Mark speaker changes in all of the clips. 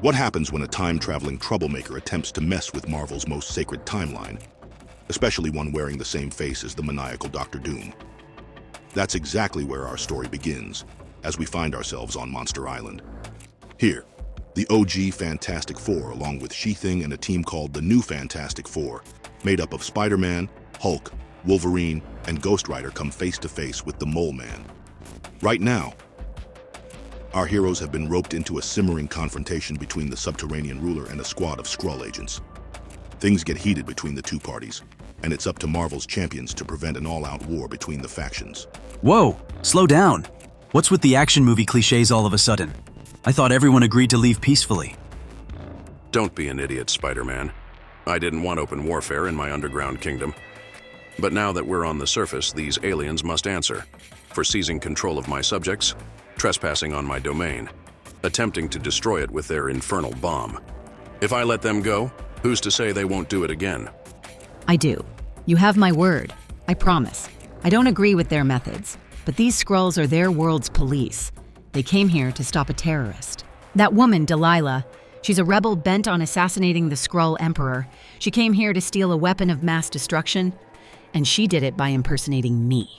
Speaker 1: What happens when a time-traveling troublemaker attempts to mess with Marvel's most sacred timeline, especially one wearing the same face as the maniacal Doctor Doom? That's exactly where our story begins, as we find ourselves on Monster Island. Here, the OG Fantastic Four, along with She-Thing and a team called the New Fantastic Four, made up of Spider-Man, Hulk, Wolverine, and Ghost Rider, come face-to-face with the Mole Man. Right now, our heroes have been roped into a simmering confrontation between the Subterranean ruler and a squad of Skrull agents. Things get heated between the two parties, and it's up to Marvel's champions to prevent an all-out war between the factions.
Speaker 2: Whoa, slow down. What's with the action movie cliches all of a sudden? I thought everyone agreed to leave peacefully.
Speaker 3: Don't be an idiot, Spider-Man. I didn't want open warfare in my underground kingdom. But now that we're on the surface, these aliens must answer for seizing control of my subjects, trespassing on my domain, attempting to destroy it with their infernal bomb. If I let them go, who's to say they won't do it again?
Speaker 4: I do. You have my word. I promise. I don't agree with their methods, but these Skrulls are their world's police. They came here to stop a terrorist. That woman, Delilah, she's a rebel bent on assassinating the Skrull Emperor. She came here to steal a weapon of mass destruction, and she did it by impersonating me.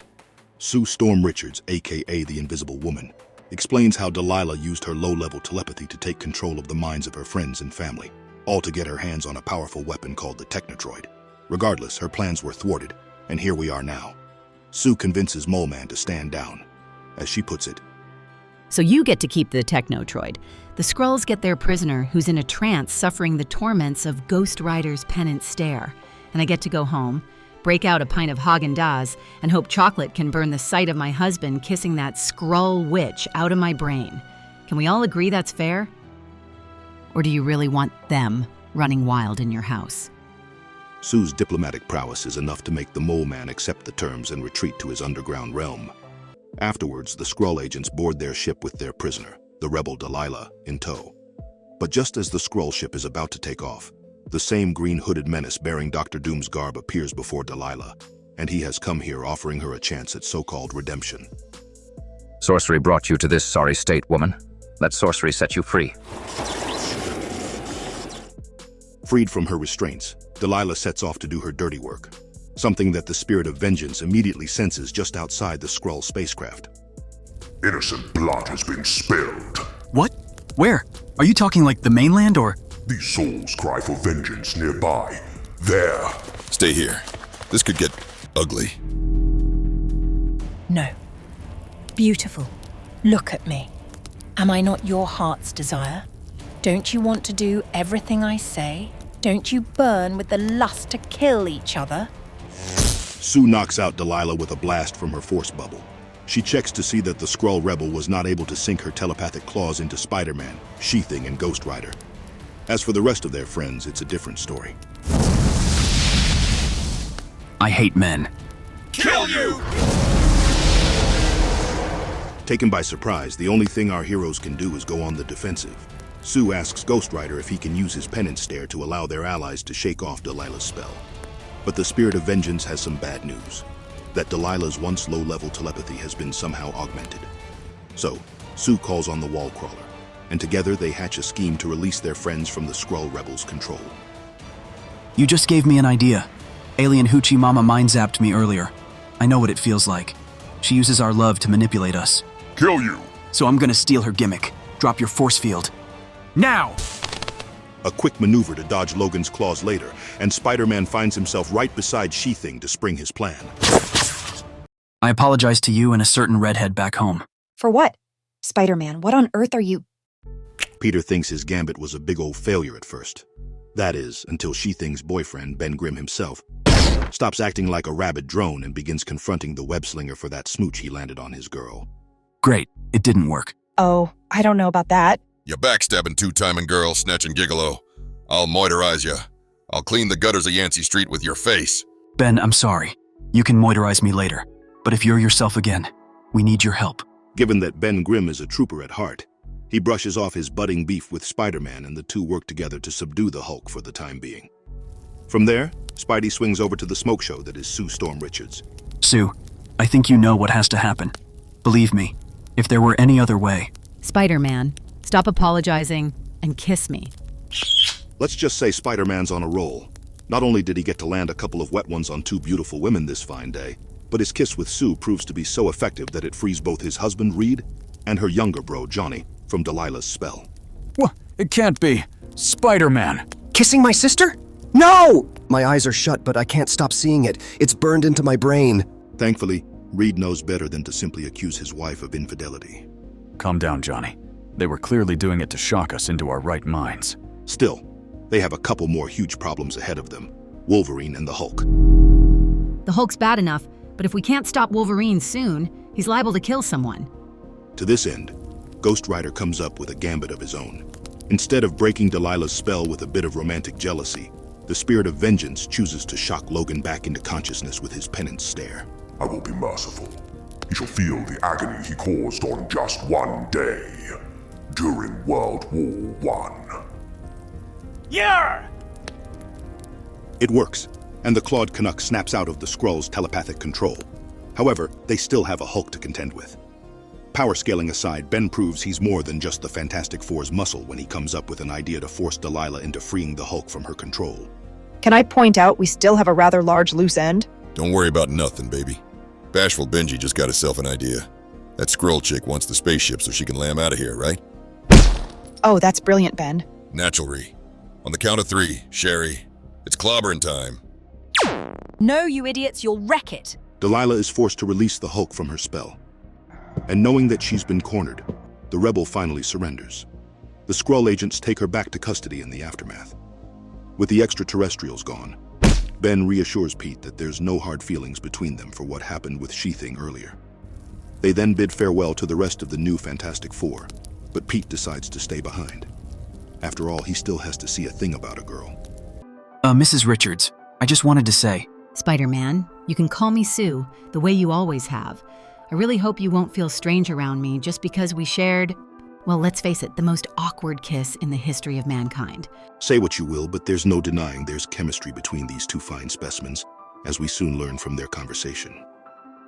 Speaker 1: Sue Storm Richards, aka the Invisible Woman, explains how Delilah used her low-level telepathy to take control of the minds of her friends and family, all to get her hands on a powerful weapon called the Technotroid. Regardless, her plans were thwarted, and here we are now. Sue convinces Mole Man to stand down. As she puts it,
Speaker 4: So you get to keep the Technotroid. The Skrulls get their prisoner, who's in a trance suffering the torments of Ghost Rider's penance stare. And I get to go home, break out a pint of Haagen-Dazs, and hope chocolate can burn the sight of my husband kissing that Skrull witch out of my brain. Can we all agree that's fair? Or do you really want them running wild in your house?
Speaker 1: Sue's diplomatic prowess is enough to make the Mole Man accept the terms and retreat to his underground realm. Afterwards, the Skrull agents board their ship with their prisoner, the rebel Delilah, in tow. But just as the Skrull ship is about to take off, the same green-hooded menace bearing Dr. Doom's garb appears before Delilah, and he has come here offering her a chance at so-called redemption.
Speaker 5: Sorcery brought you to this sorry state, woman. Let sorcery set you free.
Speaker 1: Freed from her restraints, Delilah sets off to do her dirty work, something that the spirit of vengeance immediately senses just outside the Skrull spacecraft.
Speaker 6: Innocent blood has been spilled.
Speaker 2: What? Where? Are you talking like the mainland or?
Speaker 6: These souls cry for vengeance nearby. There.
Speaker 7: Stay here. This could get ugly.
Speaker 8: No. Beautiful. Look at me. Am I not your heart's desire? Don't you want to do everything I say? Don't you burn with the lust to kill each other?
Speaker 1: Sue knocks out Delilah with a blast from her force bubble. She checks to see that the Skrull rebel was not able to sink her telepathic claws into Spider-Man, She-Thing, and Ghost Rider. As for the rest of their friends, it's a different story.
Speaker 2: I hate men.
Speaker 7: Kill you!
Speaker 1: Taken by surprise, the only thing our heroes can do is go on the defensive. Sue asks Ghost Rider if he can use his penance stare to allow their allies to shake off Delilah's spell. But the Spirit of Vengeance has some bad news. That Delilah's once low-level telepathy has been somehow augmented. So, Sue calls on the wall crawler, and together they hatch a scheme to release their friends from the Skrull rebels' control.
Speaker 2: You just gave me an idea. Alien Hoochie Mama mind-zapped me earlier. I know what it feels like. She uses our love to manipulate us.
Speaker 6: Kill you!
Speaker 2: So I'm gonna steal her gimmick. Drop your force field. Now!
Speaker 1: A quick maneuver to dodge Logan's claws later, and Spider-Man finds himself right beside She-Thing to spring his plan.
Speaker 2: I apologize to you and a certain redhead back home.
Speaker 9: For what? Spider-Man, what on earth are you—
Speaker 1: Peter thinks his gambit was a big old failure at first. That is, until She-Thing's boyfriend, Ben Grimm himself, stops acting like a rabid drone and begins confronting the web-slinger for that smooch he landed on his girl.
Speaker 2: Great, it didn't work.
Speaker 9: Oh, I don't know about that.
Speaker 7: You backstabbing two-timing girl, snatching gigolo. I'll moiterize you. I'll clean the gutters of Yancey Street with your face.
Speaker 2: Ben, I'm sorry. You can moiterize me later. But if you're yourself again, we need your help.
Speaker 1: Given that Ben Grimm is a trooper at heart, he brushes off his budding beef with Spider-Man, and the two work together to subdue the Hulk for the time being. From there, Spidey swings over to the smoke show that is Sue Storm Richards.
Speaker 2: Sue, I think you know what has to happen. Believe me, if there were any other way.
Speaker 4: Spider-Man, stop apologizing. and kiss me.
Speaker 1: Let's just say Spider-Man's on a roll. Not only did he get to land a couple of wet ones on two beautiful women this fine day, but his kiss with Sue proves to be so effective that it frees both his husband, Reed, and her younger bro, Johnny, from Delilah's spell.
Speaker 10: What? It can't be. Spider-Man.
Speaker 11: Kissing my sister? No! My eyes are shut, but I can't stop seeing it. It's burned into my brain.
Speaker 1: Thankfully, Reed knows better than to simply accuse his wife of infidelity.
Speaker 10: Calm down, Johnny. They were clearly doing it to shock us into our right minds.
Speaker 1: Still, they have a couple more huge problems ahead of them. Wolverine and the Hulk.
Speaker 4: The Hulk's bad enough, but if we can't stop Wolverine soon, he's liable to kill someone.
Speaker 1: To this end, Ghost Rider comes up with a gambit of his own. Instead of breaking Delilah's spell with a bit of romantic jealousy, the spirit of vengeance chooses to shock Logan back into consciousness with his penance stare.
Speaker 6: I will be merciful. He shall feel the agony he caused on just one day, during World War I.
Speaker 10: Yeah!
Speaker 1: It works, and the clawed Canuck snaps out of the Skrull's telepathic control. However, they still have a Hulk to contend with. Power scaling aside, Ben proves he's more than just the Fantastic Four's muscle when he comes up with an idea to force Delilah into freeing the Hulk from her control.
Speaker 9: Can I point out we still have a rather large loose end?
Speaker 7: Don't worry about nothing, baby. Bashful Benji just got herself an idea. That Skrull chick wants the spaceship so she can lam out of here, right?
Speaker 9: Oh, that's brilliant, Ben.
Speaker 7: Natural, Ree. On the count of 3, Sherry. It's clobbering time.
Speaker 8: No, you idiots, you'll wreck it.
Speaker 1: Delilah is forced to release the Hulk from her spell. And knowing that she's been cornered, the rebel finally surrenders. The Skrull agents take her back to custody in the aftermath. With the extraterrestrials gone, Ben reassures Pete that there's no hard feelings between them for what happened with She-Thing earlier. They then bid farewell to the rest of the new Fantastic Four, but Pete decides to stay behind. After all, he still has to see a thing about a girl.
Speaker 2: Mrs. Richards, I just wanted to say,
Speaker 4: Spider-Man, you can call me Sue, the way you always have. I really hope you won't feel strange around me just because we shared, well, let's face it, the most awkward kiss in the history of mankind.
Speaker 1: Say what you will, but there's no denying there's chemistry between these two fine specimens, as we soon learn from their conversation.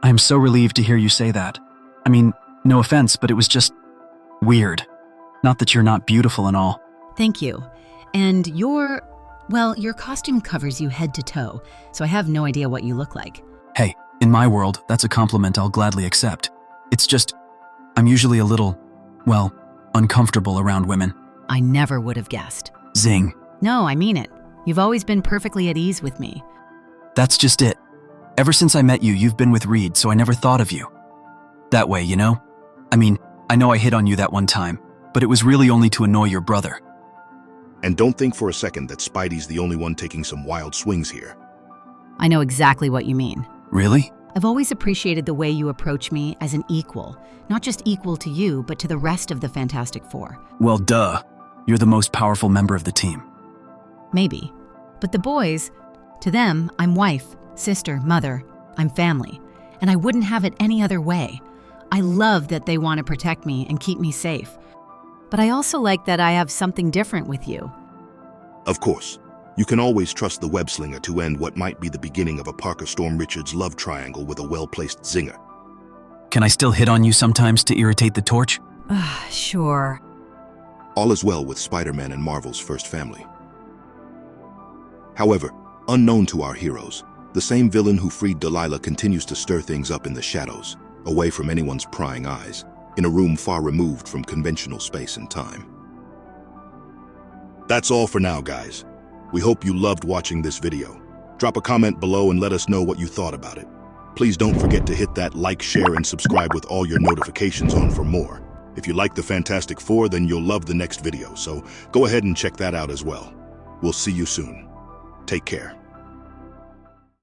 Speaker 2: I am so relieved to hear you say that. I mean, no offense, but it was just weird. Not that you're not beautiful and all.
Speaker 4: Thank you. And your costume covers you head to toe, so I have no idea what you look like.
Speaker 2: Hey, in my world, that's a compliment I'll gladly accept. It's just, I'm usually a little, well, uncomfortable around women.
Speaker 4: I never would have guessed.
Speaker 2: Zing.
Speaker 4: No, I mean it. You've always been perfectly at ease with me.
Speaker 2: That's just it. Ever since I met you, you've been with Reed, so I never thought of you that way, you know? I mean, I know I hit on you that one time, but it was really only to annoy your brother.
Speaker 1: And don't think for a second that Spidey's the only one taking some wild swings here.
Speaker 4: I know exactly what you mean.
Speaker 2: Really?
Speaker 4: I've always appreciated the way you approach me as an equal, not just equal to you, but to the rest of the Fantastic Four.
Speaker 2: Well, duh. You're the most powerful member of the team.
Speaker 4: Maybe. But the boys, to them, I'm wife, sister, mother, I'm family, and I wouldn't have it any other way. I love that they want to protect me and keep me safe. But I also like that I have something different with you.
Speaker 1: Of course, you can always trust the web-slinger to end what might be the beginning of a Parker Storm Richards love triangle with a well-placed zinger.
Speaker 2: Can I still hit on you sometimes to irritate the Torch?
Speaker 4: Sure.
Speaker 1: All is well with Spider-Man and Marvel's first family. However, unknown to our heroes, the same villain who freed Delilah continues to stir things up in the shadows, away from anyone's prying eyes, in a room far removed from conventional space and time. That's all for now, guys. We hope you loved watching this video. Drop a comment below and let us know what you thought about it. Please don't forget to hit that like, share, and subscribe with all your notifications on for more. If you like the Fantastic Four, then you'll love the next video, so go ahead and check that out as well. We'll see you soon. Take care.